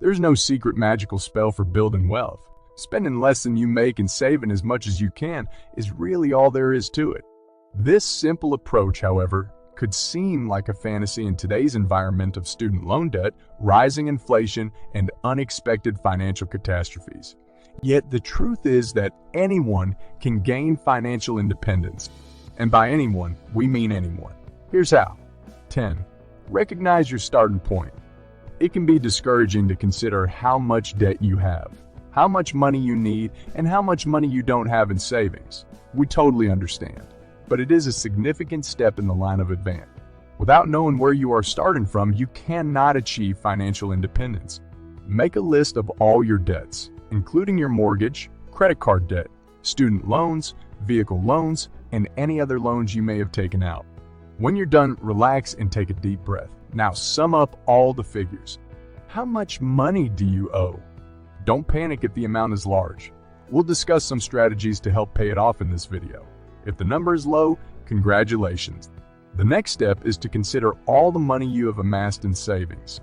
There's no secret magical spell for building wealth. Spending less than you make and saving as much as you can is really all there is to it. This simple approach, however, could seem like a fantasy in today's environment of student loan debt, rising inflation, and unexpected financial catastrophes. Yet the truth is that anyone can gain financial independence. And by anyone, we mean anyone. Here's how. 10. Recognize your starting point. It can be discouraging to consider how much debt you have, how much money you need, and how much money you don't have in savings. We totally understand. But it is a significant step in the line of advance. Without knowing where you are starting from, you cannot achieve financial independence. Make a list of all your debts, including your mortgage, credit card debt, student loans, vehicle loans, and any other loans you may have taken out. When you're done, relax and take a deep breath. Now sum up all the figures. How much money do you owe? Don't panic if the amount is large. We'll discuss some strategies to help pay it off in this video. If the number is low, congratulations. The next step is to consider all the money you have amassed in savings.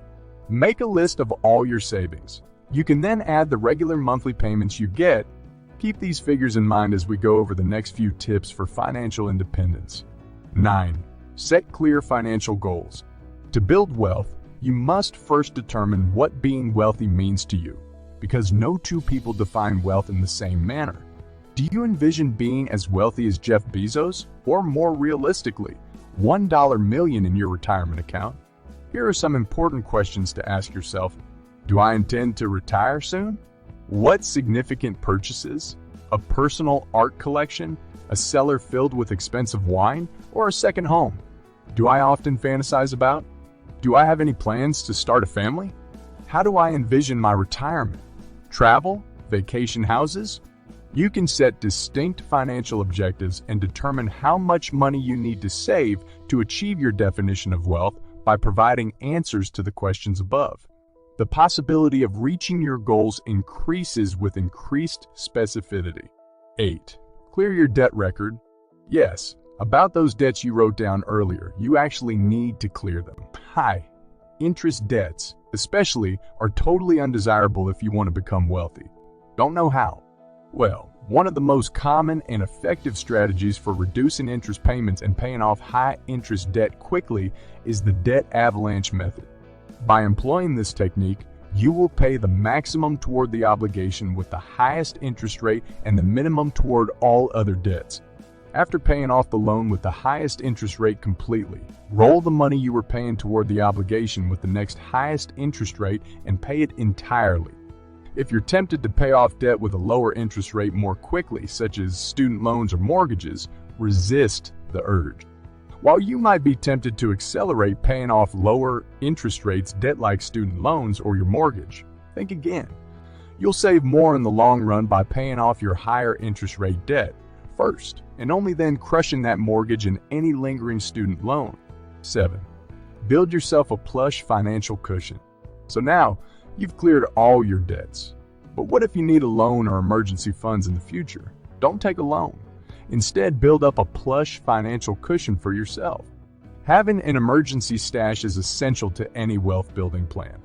Make a list of all your savings. You can then add the regular monthly payments you get. Keep these figures in mind as we go over the next few tips for financial independence. 9. Set clear financial goals. To build wealth, you must first determine what being wealthy means to you, because no two people define wealth in the same manner. Do you envision being as wealthy as Jeff Bezos, or more realistically, $1 million in your retirement account? Here are some important questions to ask yourself. Do I intend to retire soon? What significant purchases? A personal art collection? A cellar filled with expensive wine? Or a second home? Do I often fantasize about? Do I have any plans to start a family? How do I envision my retirement? Travel? Vacation houses? You can set distinct financial objectives and determine how much money you need to save to achieve your definition of wealth by providing answers to the questions above. The possibility of reaching your goals increases with increased specificity. 8. Clear your debt record. Yes, about those debts you wrote down earlier, you actually need to clear them. High interest debts, especially, are totally undesirable if you want to become wealthy. Don't know how? Well, one of the most common and effective strategies for reducing interest payments and paying off high-interest debt quickly is the debt avalanche method. By employing this technique, you will pay the maximum toward the obligation with the highest interest rate and the minimum toward all other debts. After paying off the loan with the highest interest rate completely, roll the money you were paying toward the obligation with the next highest interest rate and pay it entirely. If you're tempted to pay off debt with a lower interest rate more quickly, such as student loans or mortgages, resist the urge. While you might be tempted to accelerate paying off lower interest rates debt like student loans or your mortgage, think again. You'll save more in the long run by paying off your higher interest rate debt first, and only then crushing that mortgage and any lingering student loan. 7. Build yourself a plush financial cushion. So now, you've cleared all your debts. But what if you need a loan or emergency funds in the future? Don't take a loan. Instead, build up a plush financial cushion for yourself. Having an emergency stash is essential to any wealth-building plan.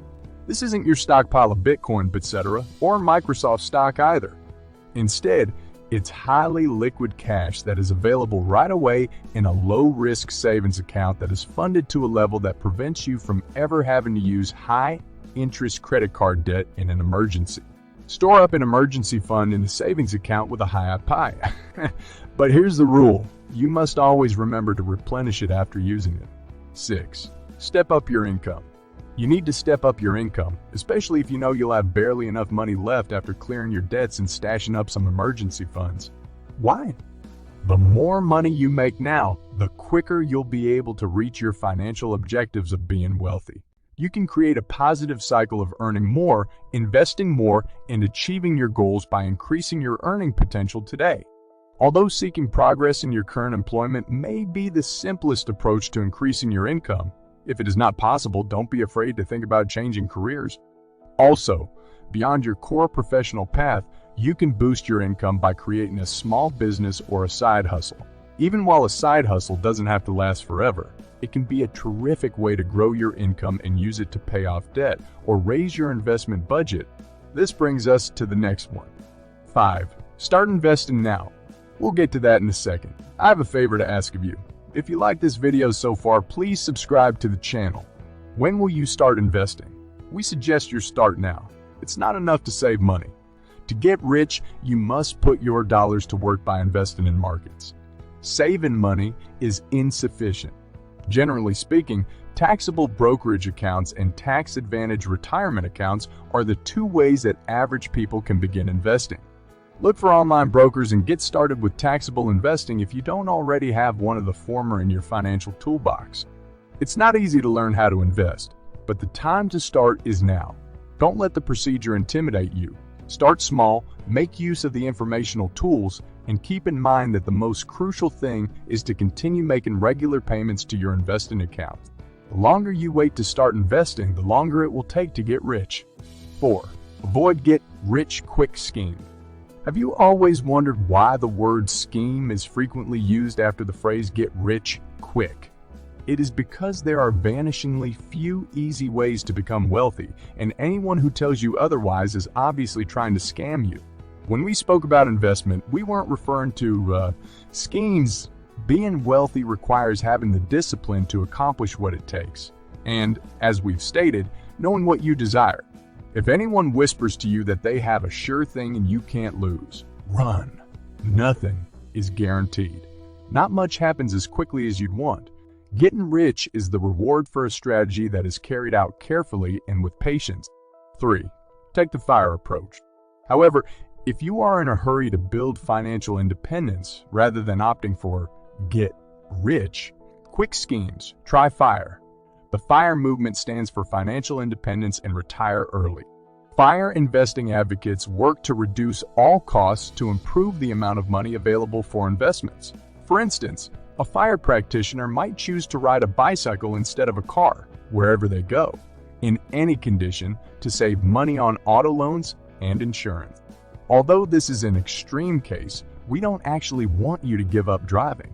This isn't your stockpile of Bitcoin, etc., or Microsoft stock either. Instead, it's highly liquid cash that is available right away in a low-risk savings account that is funded to a level that prevents you from ever having to use high-interest credit card debt in an emergency. Store up an emergency fund in a savings account with a high pie. But here's the rule. You must always remember to replenish it after using it. 6. Step up your income. You need to step up your income, especially if you know you'll have barely enough money left after clearing your debts and stashing up some emergency funds. Why? The more money you make now, the quicker you'll be able to reach your financial objectives of being wealthy. You can create a positive cycle of earning more, investing more, and achieving your goals by increasing your earning potential today. Although seeking progress in your current employment may be the simplest approach to increasing your income, if it is not possible, don't be afraid to think about changing careers. Also, beyond your core professional path, you can boost your income by creating a small business or a side hustle. Even while a side hustle doesn't have to last forever, it can be a terrific way to grow your income and use it to pay off debt or raise your investment budget. This brings us to the next one. 5. Start investing now. We'll get to that in a second. I have a favor to ask of you. If you like this video so far, please subscribe to the channel. When will you start investing? We suggest you start now. It's not enough to save money. To get rich, you must put your dollars to work by investing in markets. Saving money is insufficient. Generally speaking, taxable brokerage accounts and tax-advantaged retirement accounts are the two ways that average people can begin investing. Look for online brokers and get started with taxable investing if you don't already have one of the former in your financial toolbox. It's not easy to learn how to invest, but the time to start is now. Don't let the procedure intimidate you. Start small, make use of the informational tools, and keep in mind that the most crucial thing is to continue making regular payments to your investing account. The longer you wait to start investing, the longer it will take to get rich. 4. Avoid get-rich-quick scheme. Have you always wondered why the word scheme is frequently used after the phrase get rich quick? It is because there are vanishingly few easy ways to become wealthy, and anyone who tells you otherwise is obviously trying to scam you. When we spoke about investment, we weren't referring to schemes. Being wealthy requires having the discipline to accomplish what it takes, and, as we've stated, knowing what you desire. If anyone whispers to you that they have a sure thing and you can't lose, run. Nothing is guaranteed. Not much happens as quickly as you'd want. Getting rich is the reward for a strategy that is carried out carefully and with patience. 3. Take the FIRE approach. However, if you are in a hurry to build financial independence rather than opting for get rich quick schemes, try FIRE. The FIRE movement stands for Financial Independence and Retire Early. FIRE investing advocates work to reduce all costs to improve the amount of money available for investments. For instance, a FIRE practitioner might choose to ride a bicycle instead of a car, wherever they go, in any condition, to save money on auto loans and insurance. Although this is an extreme case, we don't actually want you to give up driving.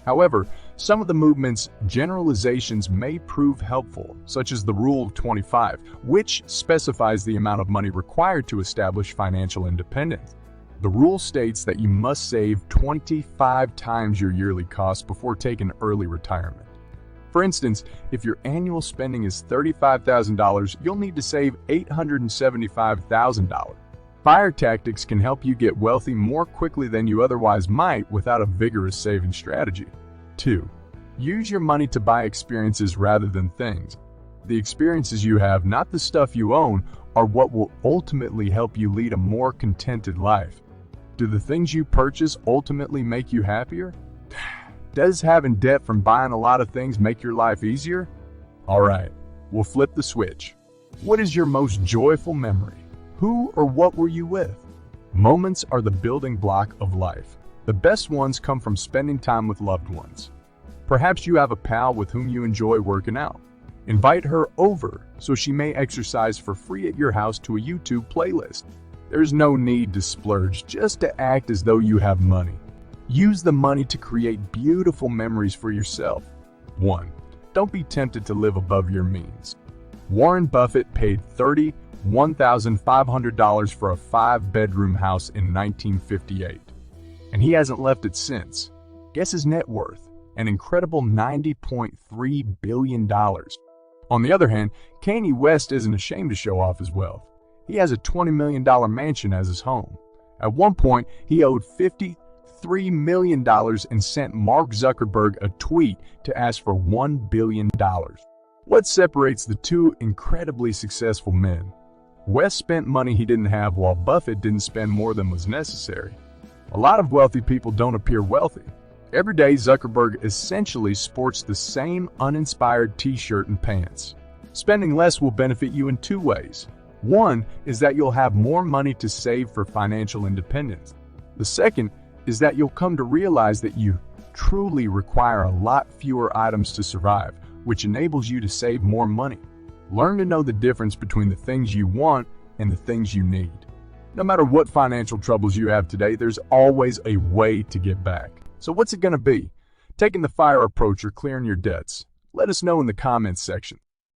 However, some of the movement's generalizations may prove helpful, such as the Rule of 25, which specifies the amount of money required to establish financial independence. The rule states that you must save 25 times your yearly costs before taking early retirement. For instance, if your annual spending is $35,000, you'll need to save $875,000. FIRE tactics can help you get wealthy more quickly than you otherwise might without a vigorous saving strategy. 2. Use your money to buy experiences rather than things. The experiences you have, not the stuff you own, are what will ultimately help you lead a more contented life. Do the things you purchase ultimately make you happier? Does having debt from buying a lot of things make your life easier? Alright, we'll flip the switch. What is your most joyful memory? Who or what were you with? Moments are the building block of life. The best ones come from spending time with loved ones. Perhaps you have a pal with whom you enjoy working out. Invite her over so she may exercise for free at your house to a YouTube playlist. There's no need to splurge, just to act as though you have money. Use the money to create beautiful memories for yourself. 1. Don't be tempted to live above your means. Warren Buffett paid $31,500 for a 5-bedroom house in 1958, and he hasn't left it since. Guess his net worth? An incredible $90.3 billion. On the other hand, Kanye West isn't ashamed to show off his wealth. He has a $20 million mansion as his home. At one point, he owed $53 million and sent Mark Zuckerberg a tweet to ask for $1 billion. What separates the two incredibly successful men? West spent money he didn't have, while Buffett didn't spend more than was necessary. A lot of wealthy people don't appear wealthy. Every day, Zuckerberg essentially sports the same uninspired t-shirt and pants. Spending less will benefit you in 2 ways. One is that you'll have more money to save for financial independence. The second is that you'll come to realize that you truly require a lot fewer items to survive, which enables you to save more money. Learn to know the difference between the things you want and the things you need. No matter what financial troubles you have today, there's always a way to get back. So what's it going to be? Taking the FIRE approach or clearing your debts? Let us know in the comments section.